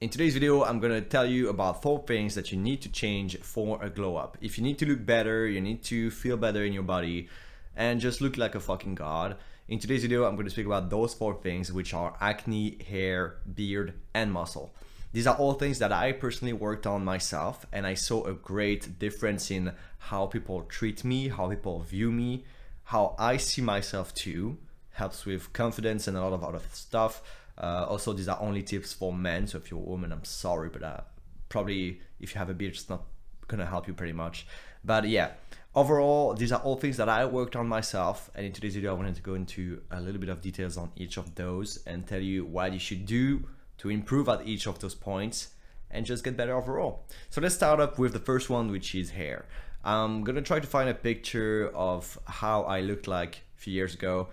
In today's video, I'm gonna tell you about 4 things that you need to change for a glow up. If you need to look better, you need to feel better in your body and just look like a fucking god. In today's video, I'm gonna speak about those 4 things, which are acne, hair, beard, and muscle. These are all things that I personally worked on myself, and I saw a great difference in how people treat me, how people view me, how I see myself too. Helps with confidence and a lot of other stuff. Also, these are only tips for men, so if you're a woman, I'm sorry, but probably if you have a beard, it's not gonna help you pretty much. But yeah, overall, these are all things that I worked on myself, and in today's video, I wanted to go into a little bit of details on each of those and tell you what you should do to improve at each of those points and just get better overall. So let's start up with the first one, which is hair. I'm gonna try to find a picture of how I looked like a few years ago.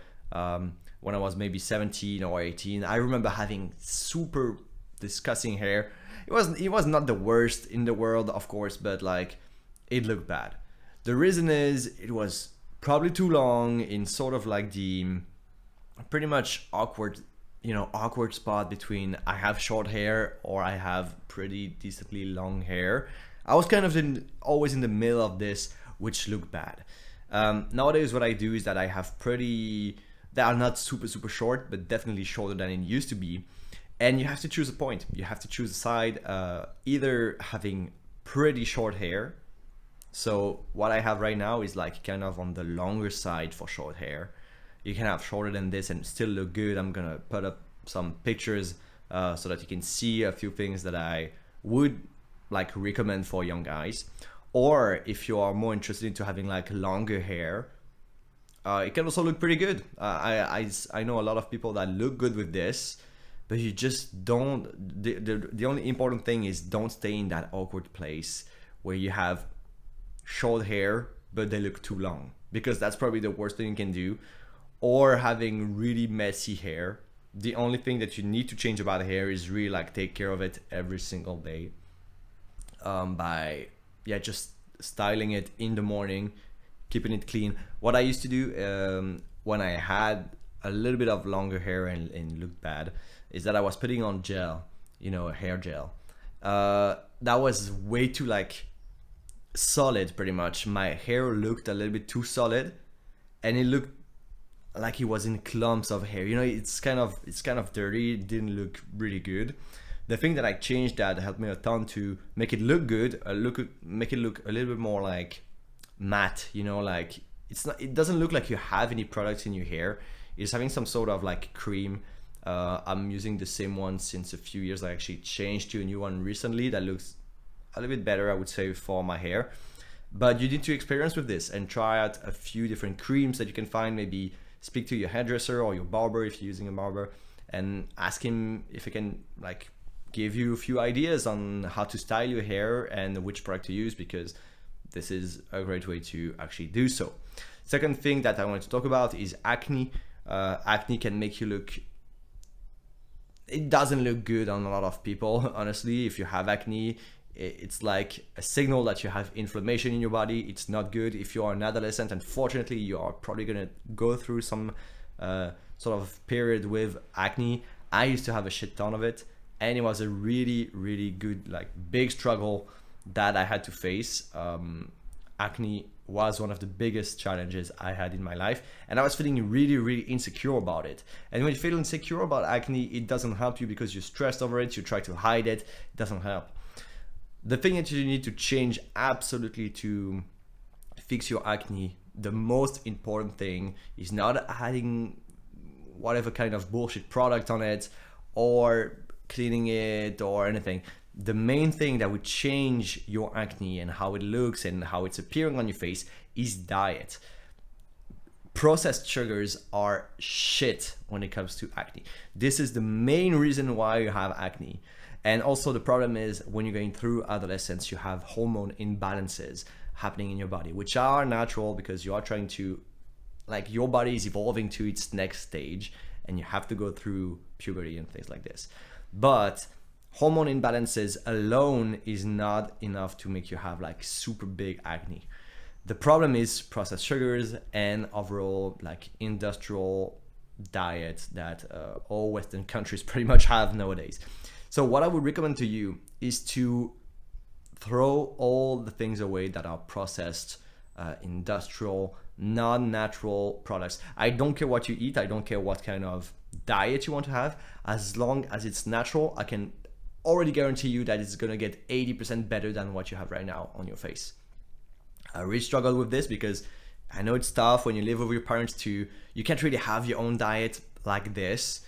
When I was maybe 17 or 18, I remember having super disgusting hair. It was not the worst in the world, of course, but like it looked bad. The reason is it was probably too long in sort of like the pretty much awkward spot between I have short hair or I have pretty decently long hair. I was kind of always in the middle of this, which looked bad. Nowadays, what I do is that I have they are not super short, but definitely shorter than it used to be. And you have to choose a point. You have to choose a side, either having pretty short hair. So what I have right now is like kind of on the longer side for short hair. You can have shorter than this and still look good. I'm gonna put up some pictures so that you can see a few things that I would like recommend for young guys. Or if you are more interested into having like longer hair, it can also look pretty good. I know a lot of people that look good with this, but you just don't. The only important thing is don't stay in that awkward place where you have short hair but they look too long, because that's probably the worst thing you can do. Or having really messy hair. The only thing that you need to change about hair is really like take care of it every single day, by just styling it in the morning, keeping it clean. What I used to do when I had a little bit of longer hair and looked bad is that I was putting on gel, hair gel. That was way too like solid, pretty much. My hair looked a little bit too solid, and it looked like it was in clumps of hair. It's kind of dirty. It didn't look really good. The thing that I changed that helped me a ton to make it look good, make it look a little bit more like matte, like it doesn't look like you have any products in your hair. It's having some sort of like cream. I'm using the same one since a few years. I actually changed to a new one recently that looks a little bit better, I would say, for my hair. But you need to experience with this and try out a few different creams that you can find. Maybe speak to your hairdresser or your barber if you're using a barber, and ask him if he can like give you a few ideas on how to style your hair and which product to use, because this is a great way to actually do so. Second thing that I want to talk about is acne. Acne can make you look, it doesn't look good on a lot of people, honestly. If you have acne, it's like a signal that you have inflammation in your body. It's not good. If you are an adolescent, unfortunately, you are probably gonna go through some sort of period with acne. I used to have a shit ton of it, and it was a really good, like, big struggle that I had to face. Acne was one of the biggest challenges I had in my life, and I was feeling really insecure about it. And when you feel insecure about acne, it doesn't help you because you're stressed over it. You try to hide it. It doesn't help. The thing that you need to change absolutely to fix your acne, the most important thing is not adding whatever kind of bullshit product on it or cleaning it or anything. The main thing that would change your acne and how it looks and how it's appearing on your face is diet. Processed sugars are shit when it comes to acne. This is the main reason why you have acne. And also the problem is when you're going through adolescence, you have hormone imbalances happening in your body, which are natural because you are trying to, like, your body is evolving to its next stage and you have to go through puberty and things like this. But hormone imbalances alone is not enough to make you have like super big acne. The problem is processed sugars and overall like industrial diet that all Western countries pretty much have nowadays. So what I would recommend to you is to throw all the things away that are processed, industrial, non-natural products. I don't care what you eat. I don't care what kind of diet you want to have. As long as it's natural, I can already guarantee you that it's gonna get 80% better than what you have right now on your face. I really struggle with this because I know it's tough when you live with your parents to, you can't really have your own diet like this.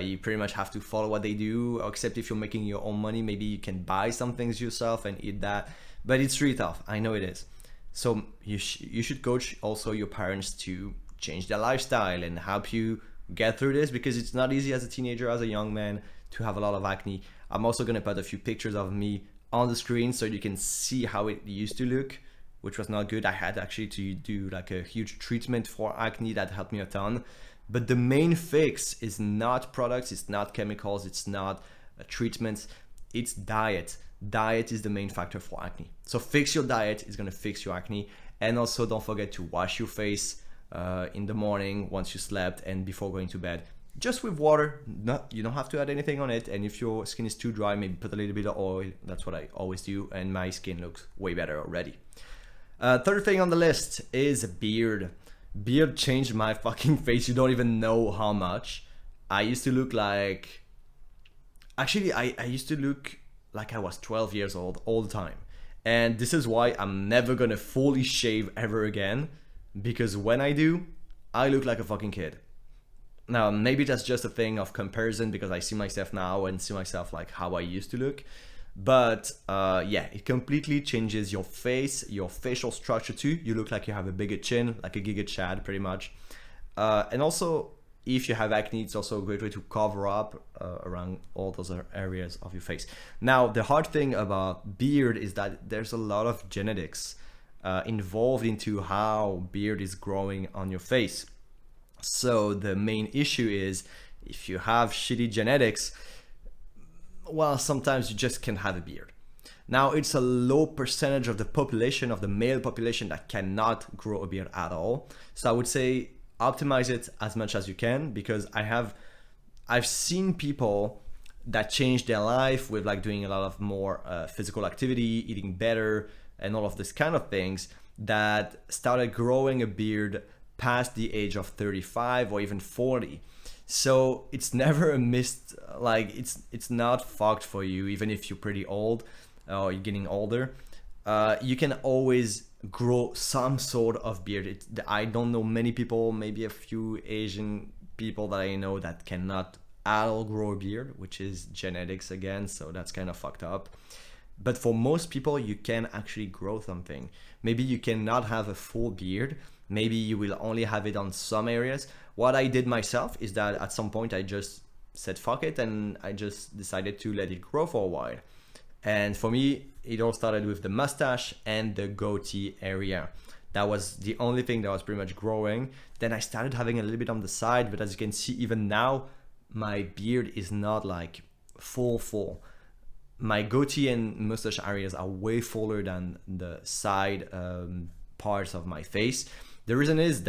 You pretty much have to follow what they do, except if you're making your own money, maybe you can buy some things yourself and eat that. But it's really tough, I know it is. So you should coach also your parents to change their lifestyle and help you get through this, because it's not easy as a teenager, as a young man, to have a lot of acne. I'm also gonna put a few pictures of me on the screen so you can see how it used to look, which was not good. I had actually to do like a huge treatment for acne that helped me a ton. But the main fix is not products, it's not chemicals, it's not treatments, it's diet. Diet is the main factor for acne. So fix your diet, it's gonna fix your acne. And also don't forget to wash your face in the morning once you slept and before going to bed. Just with water, you don't have to add anything on it. And if your skin is too dry, maybe put a little bit of oil. That's what I always do, and my skin looks way better already. Third thing on the list is beard. Beard changed my fucking face. You don't even know how much. I used to look like... Actually, I used to look like I was 12 years old all the time. And this is why I'm never gonna fully shave ever again. Because when I do, I look like a fucking kid. Now, maybe that's just a thing of comparison because I see myself now and see myself like how I used to look. But yeah, it completely changes your face, your facial structure too. You look like you have a bigger chin, like a Giga Chad pretty much. And also, if you have acne, it's also a great way to cover up around all those areas of your face. Now, the hard thing about beard is that there's a lot of genetics involved into how beard is growing on your face. So the main issue is if you have shitty genetics, well, sometimes you just can't have a beard. Now, it's a low percentage of the population, of the male population, that cannot grow a beard at all. So I would say optimize it as much as you can, because I've seen people that change their life with like doing a lot of more physical activity, eating better, and all of this kind of things, that started growing a beard past the age of 35 or even 40. So it's never a missed, like it's not fucked for you, even if you're pretty old or you're getting older. You can always grow some sort of beard. I don't know many people, maybe a few Asian people that I know that cannot at all grow a beard, which is genetics again, so that's kind of fucked up. But for most people, you can actually grow something. Maybe you cannot have a full beard. Maybe you will only have it on some areas. What I did myself is that at some point I just said fuck it, and I just decided to let it grow for a while. And for me, it all started with the mustache and the goatee area. That was the only thing that was pretty much growing. Then I started having a little bit on the side, but as you can see, even now, my beard is not like full. My goatee and mustache areas are way fuller than the side parts of my face. The reason is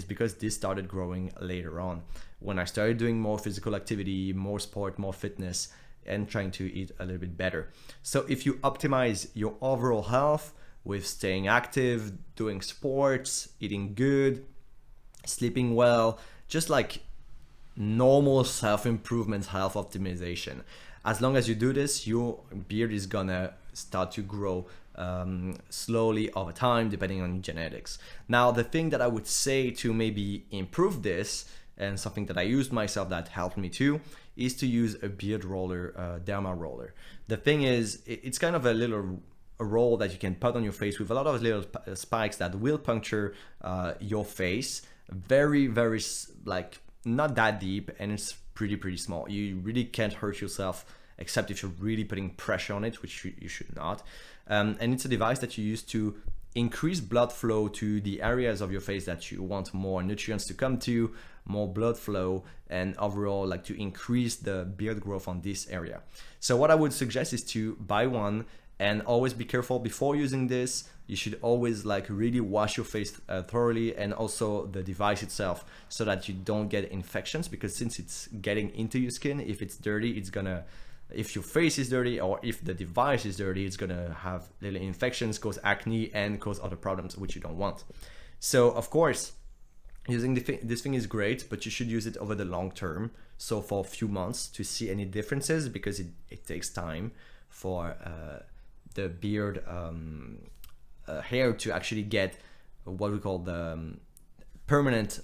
because this started growing later on, when I started doing more physical activity, more sport, more fitness, and trying to eat a little bit better. So if you optimize your overall health with staying active, doing sports, eating good, sleeping well, just like normal self-improvement, health optimization, as long as you do this, your beard is gonna start to grow slowly over time, depending on genetics. Now, the thing that I would say to maybe improve this, and something that I used myself that helped me too, is to use a beard roller, derma roller. The thing is, it's kind of a roll that you can put on your face with a lot of little spikes that will puncture your face. Very, very, like, not that deep, and it's pretty small. You really can't hurt yourself, except if you're really putting pressure on it, which you should not. And it's a device that you use to increase blood flow to the areas of your face that you want more nutrients to come to, more blood flow, and overall like to increase the beard growth on this area. So what I would suggest is to buy one, and always be careful before using this. You should always like really wash your face thoroughly, and also the device itself, so that you don't get infections, because since it's getting into your skin, if it's dirty, it's gonna If your face is dirty or if the device is dirty, it's gonna have little infections, cause acne, and cause other problems which you don't want. So of course, using this thing is great, but you should use it over the long term. So for a few months to see any differences, because it takes time for the beard hair to actually get what we call the permanent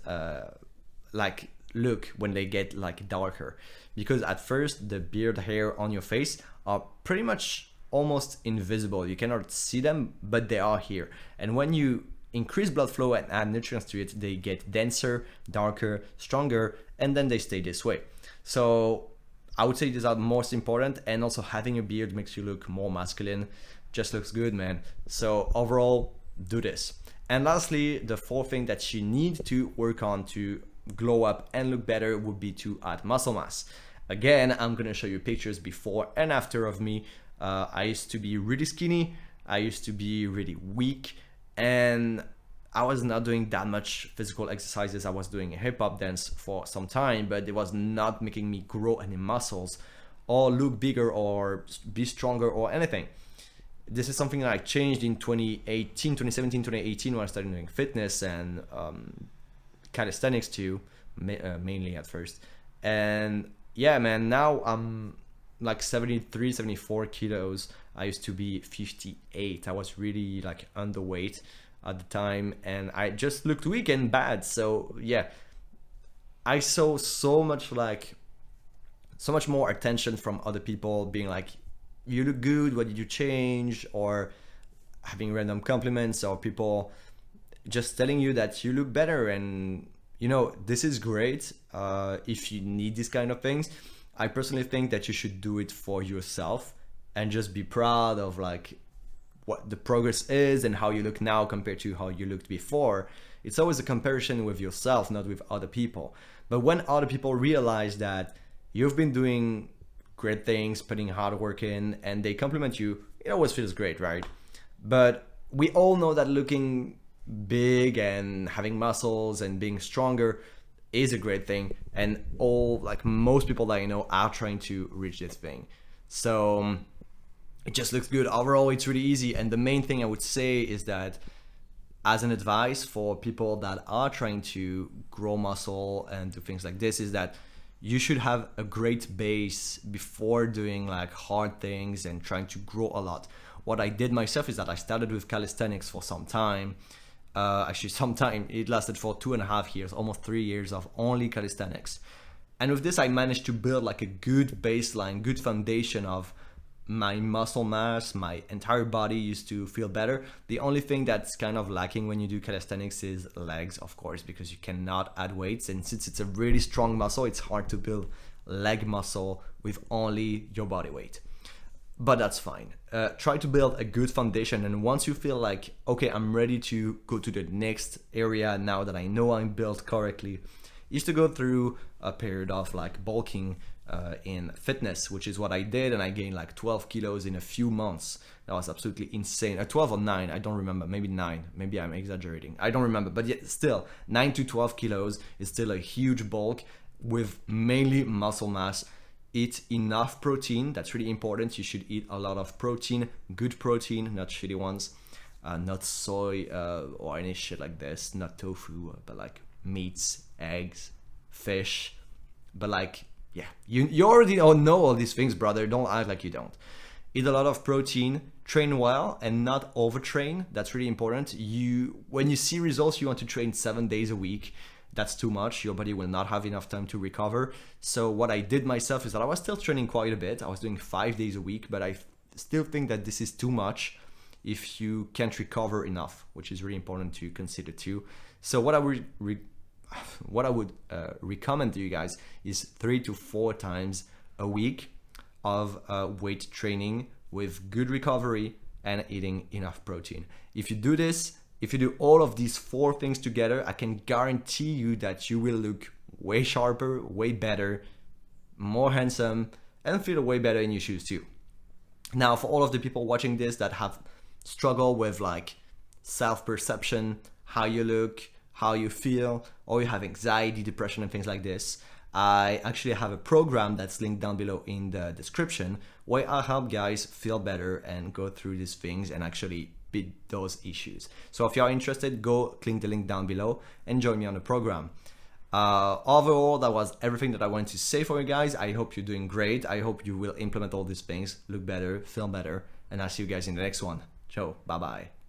like look when they get like darker. Because at first the beard hair on your face are pretty much almost invisible. You cannot see them, but they are here. And when you increase blood flow and add nutrients to it, they get denser, darker, stronger, and then they stay this way. So I would say these are most important, and also having a beard makes you look more masculine. Just looks good, man. So overall, do this. And lastly, the fourth thing that you need to work on to glow up and look better would be to add muscle mass. Again, I'm gonna show you pictures before and after of me. I used to be really skinny, I used to be really weak, and I was not doing that much physical exercises. I was doing hip hop dance for some time, but it was not making me grow any muscles or look bigger or be stronger or anything. This is something that I changed in 2018 when I started doing fitness and calisthenics too, mainly at first. And yeah, man, now I'm like 73, 74 kilos. I used to be 58. I was really like underweight at the time, and I just looked weak and bad. So yeah, I saw so much more attention from other people being like, you look good, what did you change? Or having random compliments, or people just telling you that you look better. And you know, this is great if you need these kind of things. I personally think that you should do it for yourself and just be proud of like what the progress is and how you look now compared to how you looked before. It's always a comparison with yourself, not with other people. But when other people realize that you've been doing great things, putting hard work in, and they compliment you, it always feels great, right? But we all know that looking big and having muscles and being stronger is a great thing, and most people that I know are trying to reach this thing. So it just looks good. Overall, it's really easy. And the main thing I would say is that, as an advice for people that are trying to grow muscle and do things like this, is that you should have a great base before doing like hard things and trying to grow a lot. What I did myself is that I started with calisthenics for some time. It lasted for 2.5 years, almost 3 years of only calisthenics. And with this, I managed to build like a good baseline, good foundation of my muscle mass. My entire body used to feel better. The only thing that's kind of lacking when you do calisthenics is legs, of course, because you cannot add weights. And since it's a really strong muscle, it's hard to build leg muscle with only your body weight. But that's fine. Try to build a good foundation, and once you feel like, okay, I'm ready to go to the next area now that I know I'm built correctly, is to go through a period of like bulking in fitness, which is what I did, and I gained like 12 kilos in a few months. That was absolutely insane. 12 or 9, I don't remember, maybe 9, maybe I'm exaggerating, I don't remember, but yet still 9 to 12 kilos is still a huge bulk with mainly muscle mass. Eat enough protein, that's really important. You should eat a lot of protein, good protein, not shitty ones, not soy or any shit like this, not tofu, but like meats, eggs, fish. But like, yeah, you already all know all these things, brother. Don't act like you don't. Eat a lot of protein, train well and not overtrain. That's really important. When you see results, you want to train 7 days a week. That's too much. Your body will not have enough time to recover. So what I did myself is that I was still training quite a bit. I was doing 5 days a week, but I still think that this is too much if you can't recover enough, which is really important to consider too. So what I would recommend to you guys is 3 to 4 times a week of weight training with good recovery and eating enough protein. If you do this, if you do all of these 4 things together, I can guarantee you that you will look way sharper, way better, more handsome, and feel way better in your shoes too. Now, for all of the people watching this that have struggled with like self-perception, how you look, how you feel, or you have anxiety, depression, and things like this, I actually have a program that's linked down below in the description where I help guys feel better and go through these things and actually beat those issues. So if you're interested, go click the link down below and join me on the program. Overall, that was everything that I wanted to say for you guys. I hope you're doing great. I hope you will implement all these things, look better, feel better, and I'll see you guys in the next one. Ciao, bye bye.